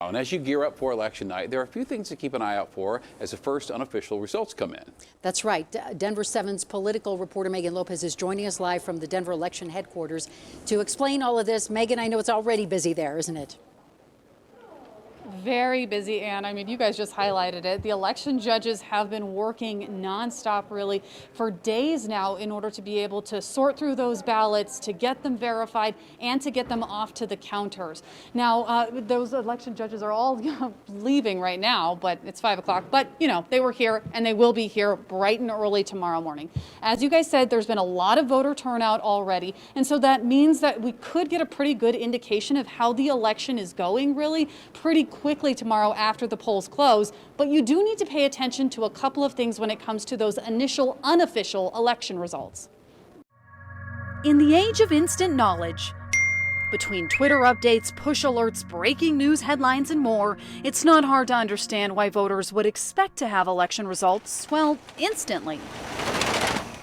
And as you gear up for election night, there are a few things to keep an eye out for as the first unofficial results come in. That's right. Denver 7's political reporter MEGHAN Lopez is joining us live from the Denver election headquarters to explain all of this. MEGHAN, I know it's already busy there, isn't it? Very busy, Ann. I mean, you guys just highlighted it. The election judges have been working nonstop, really, for days now in order to be able to sort through those ballots, to get them verified, and to get them off to the counters. Now, those election judges are all leaving right now, but it's 5 o'clock. But, they were here, and they will be here bright and early tomorrow morning. As you guys said, there's been a lot of voter turnout already, and so that means that we could get a pretty good indication of how the election is going, really, pretty quickly tomorrow after the polls close. But you do need to pay attention to a couple of things when it comes to those initial unofficial election results. In the age of instant knowledge, between Twitter updates, push alerts, breaking news headlines, and more, it's not hard to understand why voters would expect to have election results, well, instantly.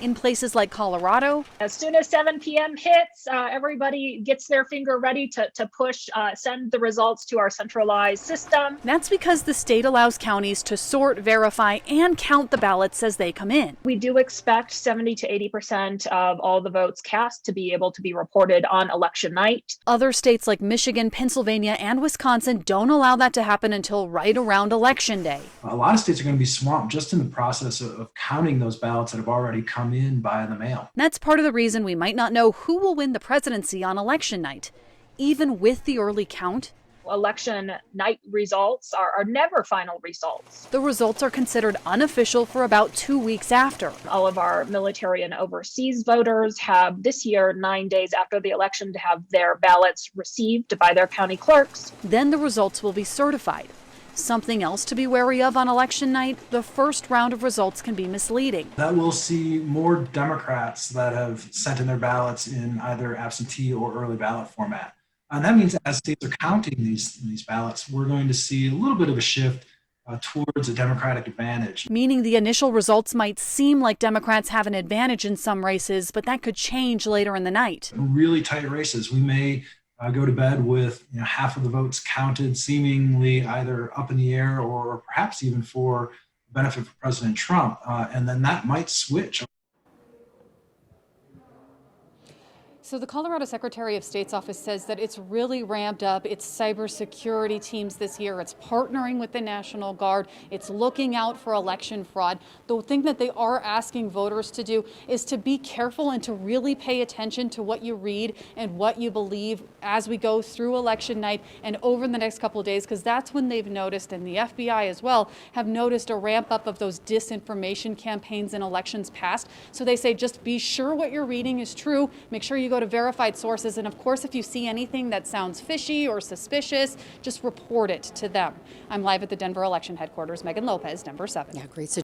In places like Colorado, as soon as 7 p.m. hits, everybody gets their finger ready to push, send the results to our centralized system. That's because the state allows counties to sort, verify, and count the ballots as they come in. We do expect 70 to 80% of all the votes cast to be able to be reported on election night. Other states like Michigan, Pennsylvania, and Wisconsin don't allow that to happen until right around Election Day. A lot of states are going to be swamped just in the process of counting those ballots that have already come in by the mail. That's part of the reason we might not know who will win the presidency on election night. Even with the early count, election night results are never final results. The results are considered unofficial for about 2 weeks after. All of our military and overseas voters have this year 9 days after the election to have their ballots received by their county clerks. Then the results will be certified. Something else to be wary of on election night, the first round of results can be misleading. That we'll see more Democrats that have sent in their ballots in either absentee or early ballot format. And that means as states are counting these ballots, we're going to see a little bit of a shift towards a Democratic advantage. Meaning the initial results might seem like Democrats have an advantage in some races, but that could change later in the night. Really tight races. We may go to bed with half of the votes counted, seemingly either up in the air or perhaps even for benefit for President Trump, and then that might switch. So the Colorado Secretary of State's office says that it's really ramped up its cybersecurity teams this year. It's partnering with the National Guard. It's looking out for election fraud. The thing that they are asking voters to do is to be careful and to really pay attention to what you read and what you believe as we go through election night and over the next couple of days, because that's when they've noticed, and the FBI as well, have noticed a ramp up of those disinformation campaigns in elections past. So they say just be sure what you're reading is true. Make sure you go to verified sources, and of course if you see anything that sounds fishy or suspicious, just report it to them. I'm live at the Denver election headquarters. MEGHAN Lopez, Denver 7. Yeah, great.